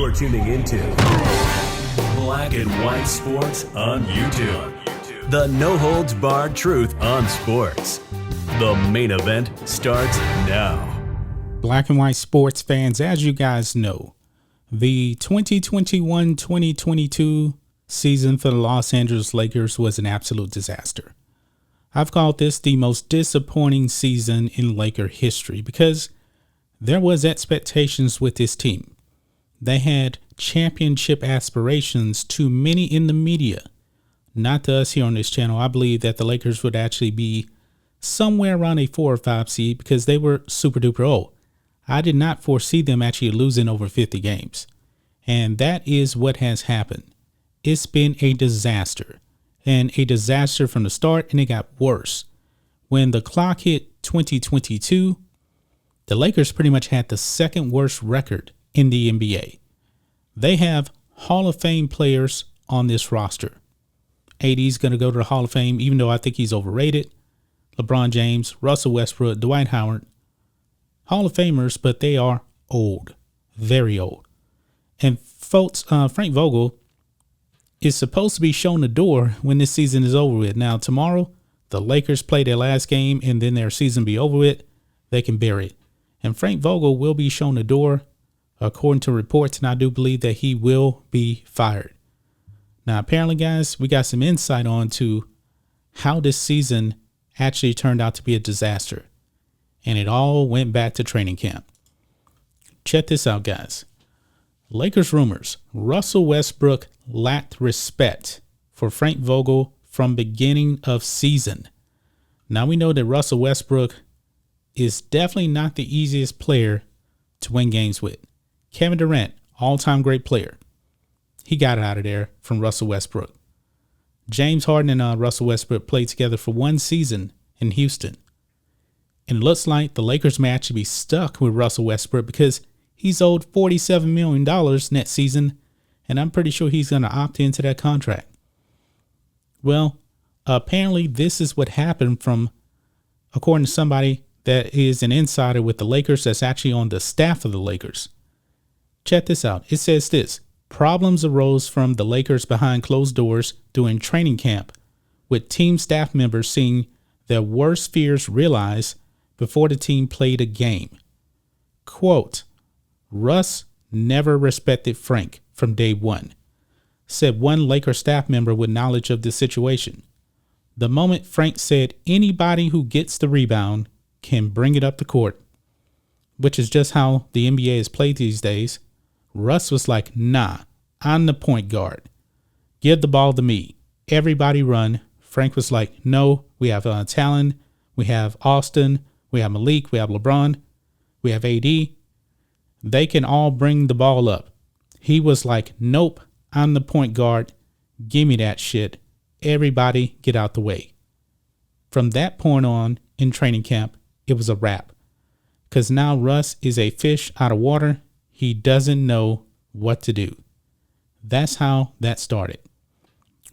You're tuning into Black and White Sports on YouTube. The no-holds-barred truth on sports. The main event starts now. Black and White sports fans, as you guys know, the 2021-2022 season for the Los Angeles Lakers was an absolute disaster. I've called this the most disappointing season in Laker history because there was expectations with this team. They had championship aspirations to many in the media, not to us here on this channel. I believe that the Lakers would actually be somewhere around a 4 or 5 seed because they were super duper old. I did not foresee them actually losing over 50 games. And that is what has happened. It's been a disaster, and a disaster from the start, and it got worse. When the clock hit 2022, the Lakers pretty much had the second worst record in the NBA. They have Hall of Fame players on this roster. AD is going to go to the Hall of Fame, even though I think he's overrated. LeBron James, Russell Westbrook, Dwight Howard, Hall of Famers, but they are old, very old. And folks, Frank Vogel is supposed to be shown the door when this season is over with. Now, tomorrow, the Lakers play their last game and then their season be over with. They can bury it. And Frank Vogel will be shown the door, according to reports, and I do believe that he will be fired. Now, apparently, guys, we got some insight on to how this season actually turned out to be a disaster. And it all went back to training camp. Check this out, guys. Lakers rumors. Russell Westbrook lacked respect for Frank Vogel from beginning of season. Now we know that Russell Westbrook is definitely not the easiest player to win games with. Kevin Durant, all-time great player. He got out of there from Russell Westbrook. James Harden and Russell Westbrook played together for 1 season in Houston. And it looks like the Lakers may actually be stuck with Russell Westbrook because he's owed $47 million next season, and I'm pretty sure he's going to opt into that contract. Well, apparently this is what happened from, according to somebody that is an insider with the Lakers that's actually on the staff of the Lakers. Check this out. It says this: problems arose from the Lakers behind closed doors during training camp, with team staff members seeing their worst fears realized before the team played a game. Quote, Russ never respected Frank from day one, said one Laker staff member with knowledge of the situation. The moment Frank said anybody who gets the rebound can bring it up the court, which is just how the NBA is played these days, Russ was like, nah, I'm the point guard. Give the ball to me. Everybody run. Frank was like, no, we have Talon, we have Austin, we have Malik, we have LeBron, we have AD. They can all bring the ball up. He was like, nope, I'm the point guard. Give me that shit. Everybody get out the way. From that point on in training camp, it was a wrap. Because now Russ is a fish out of water. He doesn't know what to do. That's how that started.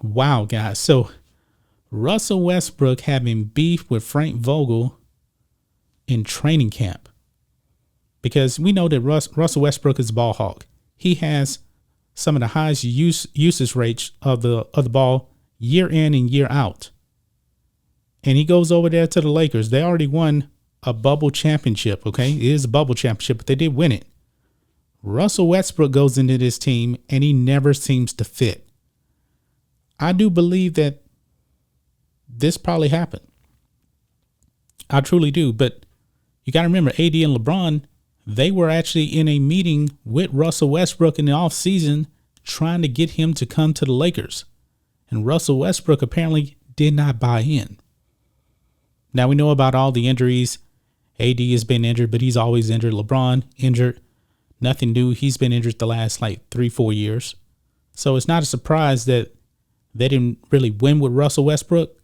Wow, guys. So Russell Westbrook having beef with Frank Vogel in training camp, because we know that Russell Westbrook is a ball hog. He has some of the highest usage rates of the ball year in and year out. And he goes over there to the Lakers. They already won a bubble championship. Okay. It is a bubble championship, but they did win it. Russell Westbrook goes into this team and he never seems to fit. I do believe that this probably happened. I truly do. But you got to remember, AD and LeBron, they were actually in a meeting with Russell Westbrook in the offseason trying to get him to come to the Lakers. And Russell Westbrook apparently did not buy in. Now we know about all the injuries. AD has been injured, but he's always injured. LeBron injured. Nothing new. He's been injured the last 3-4 years. So it's not a surprise that they didn't really win with Russell Westbrook.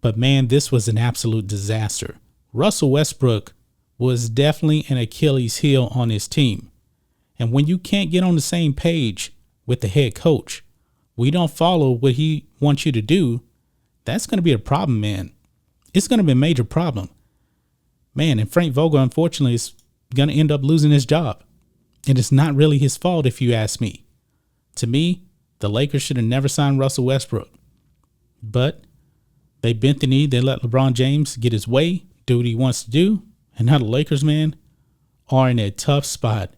But man, this was an absolute disaster. Russell Westbrook was definitely an Achilles heel on his team. And when you can't get on the same page with the head coach, we don't follow what he wants you to do, that's going to be a problem, man. It's going to be a major problem. Man, and Frank Vogel, unfortunately, is going to end up losing his job. And it's not really his fault if you ask me. To me, the Lakers should have never signed Russell Westbrook. But they bent the knee. They let LeBron James get his way, do what he wants to do. And now the Lakers, man, are in a tough spot.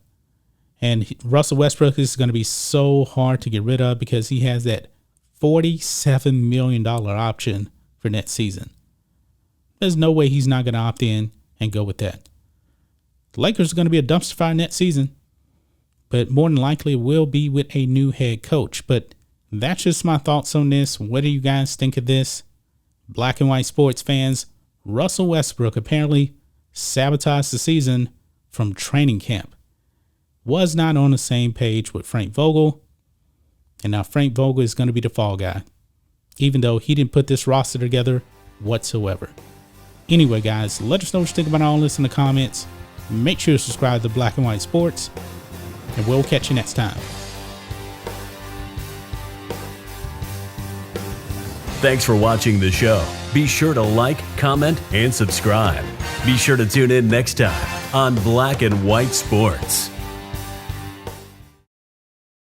And Russell Westbrook is going to be so hard to get rid of because he has that $47 million option for next season. There's no way he's not going to opt in and go with that. The Lakers are going to be a dumpster fire next season, but more than likely it will be with a new head coach. But that's just my thoughts on this. What do you guys think of this? Black and white sports fans, Russell Westbrook apparently sabotaged the season from training camp. Was not on the same page with Frank Vogel. And now Frank Vogel is going to be the fall guy, even though he didn't put this roster together whatsoever. Anyway, guys, let us know what you think about all this in the comments. Make sure to subscribe to Black and White Sports, and we'll catch you next time. Thanks for watching the show. Be sure to like, comment, and subscribe. Be sure to tune in next time on Black and White Sports.